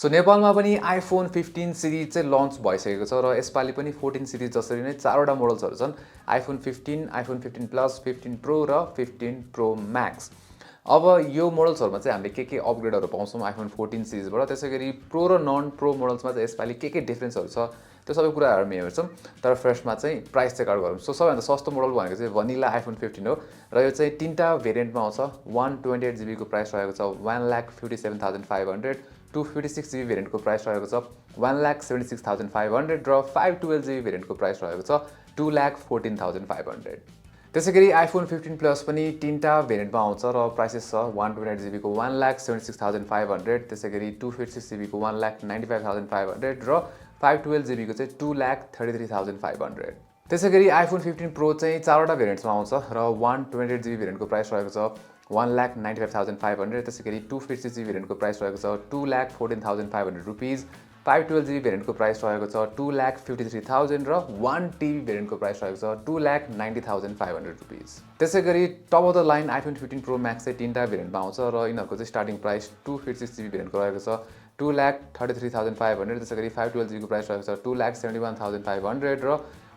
So नेपालमा पनि iPhone 15 series चाहिँ लन्च भइसकेको छ र यसपालि पनि 14 सिरिज जसरी नै चारवटा मोडल्सहरू छन् आइफोन 15, आइफोन 15 प्लस, 15 प्रो र 15 प्रो म्याक्स। अब यो मोडल्सहरुमा चाहिँ हामीले के अपग्रेडहरू पाउँछौँ आइफोन 14 सिरिजबाट, त्यसैगरी प्रो र नन प्रो मोडल्समा चाहिँ यसपालि के डिफरेन्सहरू छ त्यो सबै कुराहरू हामी हेर्छौँ। तर फर्स्टमा चाहिँ प्राइस चेक आउट गरौँ। सो सबैभन्दा सस्तो मोडल भनेको चाहिँ भनिला आइफोन 15 हो र यो चाहिँ तीनटा भेरिएन्टमा आउँछ। 128GB को प्राइस रहेको छ 1,57,500, 256GB भेरिएन्टको प्राइस रहेको छ 1,76,500 र 512GB भेरिएन्टको प्राइस रहेको छ 2,14,500। त्यसैगरी आइफोन 15 प्लस पनि तीनटा भेरिएन्टमा आउँछ र प्राइसेस छ 128GB को 1,76,500, त्यसैगरी 256GB को 1,95,500 र 512GB को चाहिँ 2,33,500। त्यसैगरी आइफोन 15 प्रो चाहिँ चारवटा भेरिएन्ट्समा आउँछ र 128GB भेरिएन्टको प्राइस रहेको छ 1,95,500, त्यसैगरी 256GB भेरिएन्टको प्राइस रहेको छ 2,14,500 रुपीज, 512GB भेरिएन्टको प्राइस रहेको छ 2,53,000 र 1TB भेरिएन्टको प्राइस रहेको छ 2,90,500 रुपीज। त्यसैगरी top of the line iPhone 15 pro Max चाहिँ तीनटा भेरिएन्टमा आउँछ र यिनीहरूको चाहिँ स्टार्टिङ प्राइस 256GB भेरिएन्टको रहेको छ 2,33,500, त्यसैगरी 512GB को प्राइस रहेको छ 2,71,500 र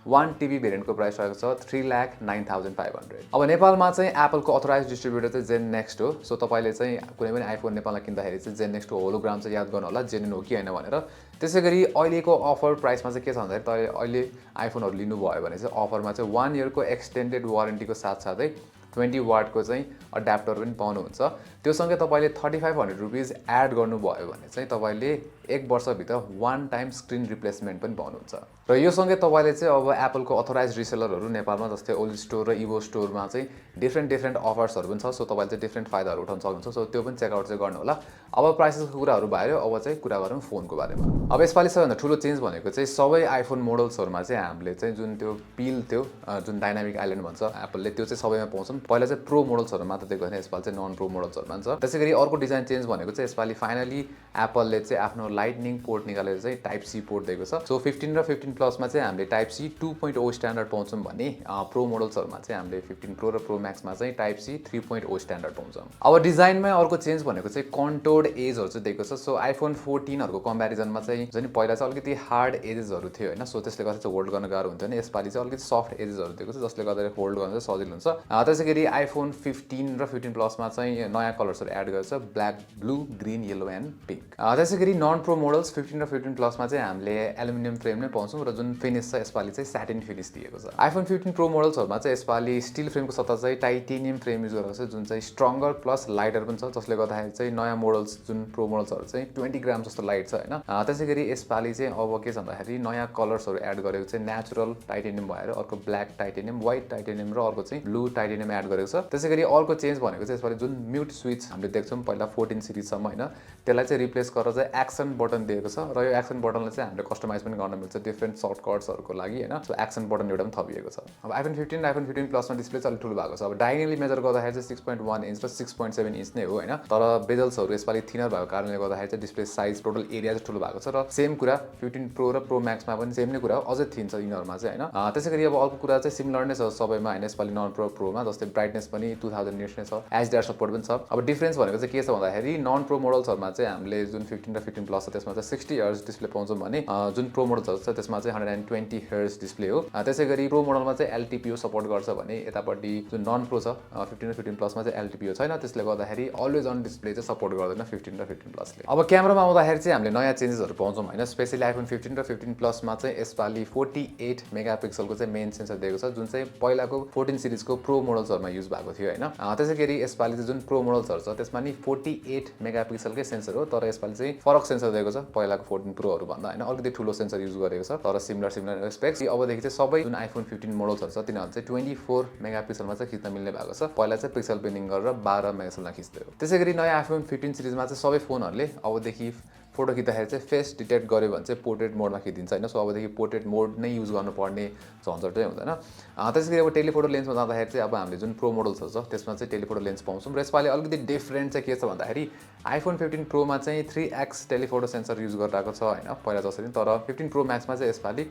1TB भेरिएन्टको प्राइस रहेको छ 3,09,500। अब नेपालमा चाहिँ एप्पलको अथोराइज डिस्ट्रिब्युटर चाहिँ जेन नेक्स्ट हो। सो तपाईले चाहिँ कुनै पनि आइफोन नेपालमा किन्दाखेरि चाहिँ जेन नेक्स्ट होलोग्राम चाहिँ याद गर्नु होला जेन्युन हो कि हैन भनेर। त्यसैगरी अहिलेको अफर प्राइसमा चाहिँ के छ भन्दाखेरि तपाईले अहिले आइफोनहरु लिनुभयो भने चाहिँ अफरमा चाहिँ 1 इयरको एक्सटेन्डेड वारेन्टीको साथसाथै 20 वाटको चाहिँ अड्याप्टर पनि पाउनुहुन्छ। त्यो सँगै तपाईले 3500 रुपीस एड गर्नुभयो भने चाहिँ तपाईले 1 वर्षभित्र 1 टाइम स्क्रिन रिप्लेसमेन्ट पनि पाउनुहुन्छ। र यो सँगै तपाईले चाहिँ अब एप्पलको अथोराइज्ड रिसेलरहरु नेपालमा जस्तै ओलिज स्टोर र इभो स्टोरमा चाहिँ डिफरेन्ट अफर्सहरु पनि छ। सो तपाईले चाहिँ डिफरेन्ट फाइदाहरु उठाउन सक्नुहुन्छ। सो त्यो पनि चेक आउट चाहिँ गर्नु होला। अब प्राइसेसको कुराहरु भयो, अब चाहिँ कुरा गरौँ फोनको बारेमा। अब यसपालि सबैभन्दा ठूलो चेन्ज भनेको चाहिँ सबै आइफोन मोडल्सहरुमा चाहिँ हामीले चाहिँ जुन त्यो पिल थियो जुन डायनामिक आइल्यान्ड भन्छ एप्पलले, त्यो चाहिँ सबैमा पाउँछौँ। पहिला चाहिँ प्रो मोडल्सहरु मात्र दिएको हैन, यसपालि चाहिँ नन प्रो मोडल्सहरुमा छ। त्यसैगरी अर्को डिजाइन चेन्ज भनेको चाहिँ यसपालि फाइनली एप्पलले चाहिँ आफ्नो लाइटनिङ पोर्ट निकालेर चाहिँ टाइप सी पोर्ट दिएको छ। सो 15 र 15 प्लसमा चाहिँ हामीले टाइप सी 2.0 स्ट्यान्डर्ड पाउँछौँ भने प्रो मोडल्सहरुमा चाहिँ हामीले 15 प्रो र प्रो म्याक्समा चाहिँ टाइप सी 3.0 स्ट्यान्डर्ड पाउँछौँ। अब डिजाइनमै अर्को चेन्ज भनेको चाहिँ कन्टोर्ड एजहरु चाहिँ दिएको छ। सो आइफोन 14 हरुको कम्प्यारिजनमा चाहिँ जनि पहिला चाहिँ अलिकति हार्ड एजेसहरु थियो हैन, सो त्यसले गर्दा चाहिँ होल्ड गर्न गाह्रो हुन्थ्यो नि। यसपालि चाहिँ अलिकति सफ्ट एजेसहरु दिएको छ जसले गर्दा होल्ड गर्न चाहिँ सजिलो हुन्छ। त्यसैगरी आइफोन 15 र 15 प्लसमा चाहिँ नयाँ कलर्सहरु एड गरेको छ, black, blue, green, yellow and pink. त्यसैगरी नन प्रो मोडल्स 15 र 15 प्लसमा चाहिँ हामीले एल्युमिनियम फ्रेम नै पाउँछौँ र जुन फिनिश छ यसपालि चाहिँ सैटिन फिनिश दिएको छ। आइफोन 15 प्रो मोडल्सहरुमा चाहिँ यसपालि स्टील फ्रेमको सट्टा चाहिँ टाइटेनियम फ्रेम युज गरेको छ जुन चाहिँ स्ट्रङ्गर प्लस लाइटर पनि छ, जसले गर्दाखेरि चाहिँ नयाँ मोडल्स जुन प्रो मोडल्सहरु चाहिँ 20 ग्राम जस्तो लाइट छ हैन। त्यसैगरी यसपालि चाहिँ अब के छ भन्दाखेरि नयाँ कलर्सहरु एड गरेको चाहिँ नेचुरल टाइटेनियम भएर अर्को ब्ल्याक टाइटेनियम, व्हाइट टाइटेनियम र अर्को चाहिँ ब्लू टाइटेनियम एड गरेको छ। त्यसैगरी अर्को चेन्ज भनेको चाहिँ यसपालि जुन म्युट स्विच हामीले देख्छौँ पहिला 14 सिरिजसम्म हैन, त्यसलाई चाहिँ रिप्लेस गरेर चाहिँ एक्सन बटन दिएको छ र यो एक्सन बटनलाई चाहिँ हामीले कस्टमाइज पनि गर्न मिल्छ डिफरेन्ट सर्टकट्सहरुको लागि हैन। सो एक्सन बटन एउटा पनि थपिएको छ। अब आइफोन 15 आइफोन 15 प्लसमा डिस्प्ले चाहिँ अलि ठुलो भएको छ। अब डायगोनली मेजर गर्दाखेरि चाहिँ 6.1 इन्च र 6.7 इन्च नै हो हैन, तर बेजल्सहरु यसपालि थिनर भएको कारणले गर्दाखेरि चाहिँ डिस्प्ले साइज टोटल एरिया चाहिँ ठुलो भएको छ र सेम कुरा 15 प्रो र प्रो म्याक्समा पनि सेम नै कुरा हो, अझै थिन छ यिनीहरुमा चाहिँ हैन। त्यसैगरी अब अर्को कुरा चाहिँ सिमिलर नै छ सबैमा हैन, यसपालि नन प्रो प्रोमा जस्तै ब्राइटनेस पनि 2000 निट्स नै छ, एचडीआर सपोर्ट पनि छ। अब डिफरेन्स भनेको चाहिँ के छ भन्दाखेरि नन प्रो मोडल्सहरुमा चाहिँ हामीले जुन 15 र 15 प्लस छ त्यसमा चाहिँ 60 हर्ट्ज डिस्प्ले पाउँछौँ भने जुन प्रो मोडल्सहरु छ त्यसमा चाहिँ 120 हर्ट्ज डिस्प्ले हो। त्यसैगरी प्रो मोडलमा चाहिँ एलटीपीओ सपोर्ट गर्छ भने यतापट्टि जुन नन प्रो छ 15 र 15 प्लसमा चाहिँ एलटीपीओ छैन, त्यसले गर्दाखेरि अलवेज अन डिस्प्ले चाहिँ सपोर्ट गर्दैन 15 र 15 प्लसले। अब क्यामेरामा आउँदाखेरि चाहिँ हामीले नयाँ चेन्जेसहरु पाउँछौँ हैन, स्पेशली आइफोन 15 र 15 प्लसमा चाहिँ यसपालि 48 मेगापिक्सलको चाहिँ मेन सेन्सर दिएको छ जुन चाहिँ पहिलाको 14 सिरिजको प्रो मोडल्सहरुमा युज भएको थियो हैन। त्यसैगरी यसपालि चाहिँ जुन प्रो मोडल्सहरु छ त्यसमा नि 48 मेगापिक्सलकै सेन्सर हो, तर यसपालि चाहिँ फरक सेन्सर दिएको छ पहिलाको 14 प्रोहरु भन्दा हैन, अलिकति ठुलो सेन्सर युज गरेको छ तर सिमिलर स्पेक्स। अबदेखि चाहिँ सबै जुन आइफोन 15 मोडल्सहरु छ तिनीहरु चाहिँ 24 मेगापिक्सलमा चाहिँ खिच्न मिल्ने भएको छ, पहिला चाहिँ पिक्सल पिनिङ गरेर 12 मेगापिक्सलमा खिच्थ्यो। त्यसैगरी नयाँ आइफोन 15 सिरिजमा चाहिँ सबै फोनहरुले अबदेखि फोटो खिच्दाखेरि चाहिँ फेस डिटेक्ट गर्यो भने चाहिँ पोर्ट्रेट मोडमा खिचिन्छ हैन। सो अबदेखि पोर्ट्रेट मोड नै युज गर्नुपर्ने झन्झट चाहिँ हुँदैन। त्यसैगरी अब टेलिफोटो लेन्समा जाँदाखेरि चाहिँ अब हामीले जुन प्रो मोडल्सहरु छ त्यसमा चाहिँ टेलिफोटो लेन्स पाउँछौँ र यसपालि अलिकति डिफरेन्ट चाहिँ के छ भन्दाखेरि आइफोन 15 प्रोमा चाहिँ 3x टेलिफोटो सेन्सर युज गरिरहेको छ हैन पहिला जसरी, तर 15 प्रो म्याक्समा चाहिँ यसपालि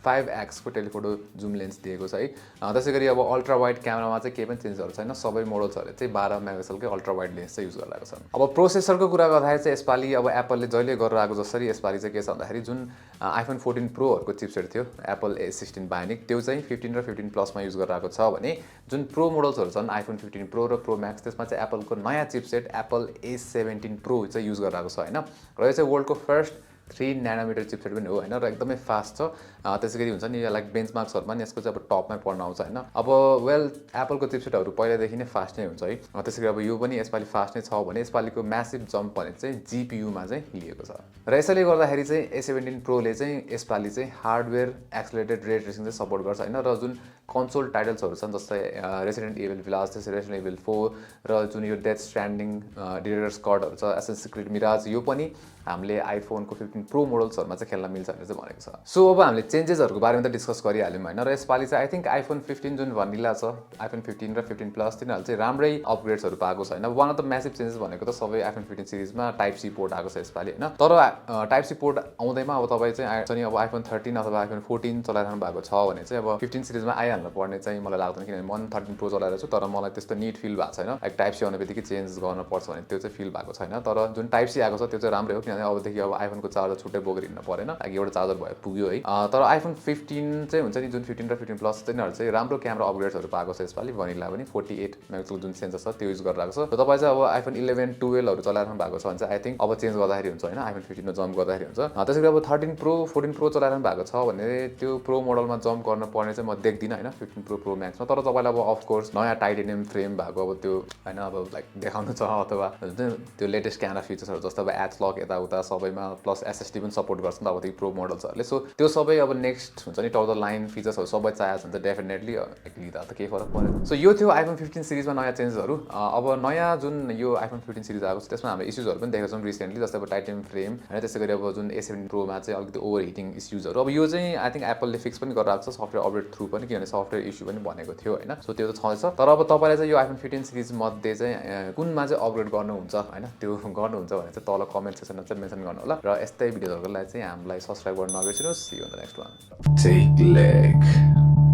5x को टेलिफोटो जुम लेन्स दिएको छ है। त्यसै गरी अब अल्ट्रा वाइड क्यामेरामा चाहिँ केही पनि चेन्जहरू छैन, सबै मोडल्सहरूले चाहिँ 12 मेगापिक्सलकै अल्ट्रा वाइड लेन्स चाहिँ युज गरिरहेको छ। अब प्रोसेसरको कुरा गर्दाखेरि चाहिँ यसपालि अब एप्पलले जहिले गरिरहेको जसरी यसपालि चाहिँ के छ भन्दाखेरि जुन आइफोन 14 प्रोहरूको चिपसेट थियो एप्पल A16 बाहेक त्यो चाहिँ 15 र 15 प्लसमा युज गरिरहेको छ भने जुन प्रो मोडल्सहरू छन् आइफोन 15 प्रो र प्रो म्याक्स त्यसमा चाहिँ एप्पलको नयाँ चिपसेट एप्पल A17 प्रो चाहिँ युज गरिरहेको छ होइन। र यो चाहिँ वर्ल्डको फर्स्ट 3 नैनोमिटर चिपसेट पनि हो होइन र एकदमै फास्ट छ। त्यसै गरी हुन्छ नि लाइक बेन्चमार्क्सहरूमा नि यसको चाहिँ अब टपमै पढ्न आउँछ होइन। अब वेल एप्पलको चिपसेटहरू पहिलादेखि नै फास्ट नै हुन्छ है। त्यसै गरी अब यो पनि यसपालि फास्ट नै छ भने यसपालिको म्यासिभ जम्प भने चाहिँ GPUमा चाहिँ लिएको छ। र यसैले गर्दाखेरि चाहिँ A17 प्रोले चाहिँ यसपालि चाहिँ हार्डवेयर एक्सलेटेड रे ट्रेसिङ चाहिँ सपोर्ट गर्छ होइन। र जुन कन्सोल टाइटल्सहरू छन् जस्तै रेसिडेन्ट इभिल भिलाज, त्यसै रेसिडेन्ट इभिल 4 र जुन यो डेथ स्ट्यान्डिङ डिरेक्टर्स कटहरू छ, एसेसिन्स क्रिड मिराज, यो पनि हामीले आइफोनको 15 प्रो मोडल्सहरूमा चाहिँ खेल्न मिल्छ भनेर चाहिँ भनेको छ। सो अब हामीले चेन्जेसहरूको बारेमा त डिस्कस गरिहाल्यौँ होइन। र यसपालि चाहिँ आई थिङ्क आइफोन 15 जुन भनिला छ आइफोन 15 र 15 प्लस तिनीहरू चाहिँ राम्रै अपग्रेड्सहरू पाएको छ होइन। One of the massive changes भनेको त सबै आइफोन 15 सिरिजमा टाइप सी पोर्ट आएको छ यसपालि होइन। तर टाइप सी पोर्ट आउँदैमा अब तपाईँ चाहिँ अब आइफोन 13 अथवा आइफोन 14 चलाइरहनु भएको छ भने चाहिँ अब 15 सिरिजमा आइहाल्नु पर्ने चाहिँ मलाई लाग्दैन, किनभने म 13 प्रो चलाएर छु तर मलाई त्यस्तो निड फिल भएको छैन। लाइक टाइप सी आउने बित्तिकै चेन्ज गर्नुपर्छ भने त्यो चाहिँ फिल भएको छैन। तर जुन टाइप सी आएको छ त्यो चाहिँ राम्रै हो, किनभने अबदेखि अब आइफोनको चार्जर छुट्टै बोकेर हिँड्नु परेन, लाइक एउटा चार्जर भयो पुग्यो है। तर आइफोन 15 चाहिँ हुन्छ नि जुन 15 र 15 प्लस तिनीहरू चाहिँ राम्रो क्यामेरा अपग्रेड्सहरू पाएको छ यसपालि। भनिला पनि 48 मेगापिक्सल जुन सेन्सर छ त्यो युज गरिरहेको छ। र तपाईँ चाहिँ अब आइफोन 11 12हरू चलाइरहनु भएको छ भने चाहिँ आई थिङ्क अब चेन्ज गर्दाखेरि हुन्छ होइन, आइफोन 15 मा जम्प गर्दाखेरि हुन्छ। त्यसै गरी अब 13 प्रो 14 प्रो चलाइरहनु भएको छ भने त्यो प्रो मोडलमा जम्प गर्न पर्ने चाहिँ म देख्दिनँ होइन 15 प्रो प्रो म्याक्समा। तर तपाईँलाई अब अफकोर्स नयाँ टाइटेनियम फ्रेम भएको अब त्यो होइन अब लाइक देखाउनु छ अथवा त्यो लेटेस्ट क्यामेरा फिचर्सहरू जस्तो अब एच लक यताउता सबैमा प्लस SSD पनि सपोर्ट गर्छ नि त अबदेखि प्रो मोडल्सहरूले। सो त्यो सबै अब नेक्स्ट हुन्छ नि टप द लाइन फिचर्सहरू सबै चाहिएको छ भने चाहिँ डेफिनेटली लिँदा त केही फरक परेन। सो यो थियो आइफोन 15 सिरिजमा नयाँ चेन्जेसहरू। अब नयाँ जुन यो आइफोन 15 सिरिज आएको छ त्यसमा हामीले इस्युजहरू पनि देखेको छौँ रिसेन्टली, जस्तै अब टाइटेनियम फ्रेम होइन। त्यसै गरी अब जुन A17 प्रोमा चाहिँ अलिकति ओभर हिटिङ इस्युजहरू अब यो चाहिँ आई थिङ्क एप्पलले फिक्स पनि गरिरहेको छ सफ्टवेयर अपडेट थ्रु पनि, किनभने सफ्टवेयर इस्यु पनि भनेको थियो होइन। सो त्यो त छँदैछ। तर अब तपाईँलाई चाहिँ यो आइफोन 15 सिरिज मध्ये चाहिँ कुनमा चाहिँ अपग्रेड गर्नुहुन्छ होइन, त्यो गर्नुहुन्छ भने चाहिँ तल कमेन्ट सेक्सनमा चाहिँ मेन्सन गर्नु होला। र यस्तै भिडियोहरूको लागि चाहिँ हामीलाई सब्सक्राइब गर्न नबिर्सिनुहोस्। See you in the next one. टेक लेग।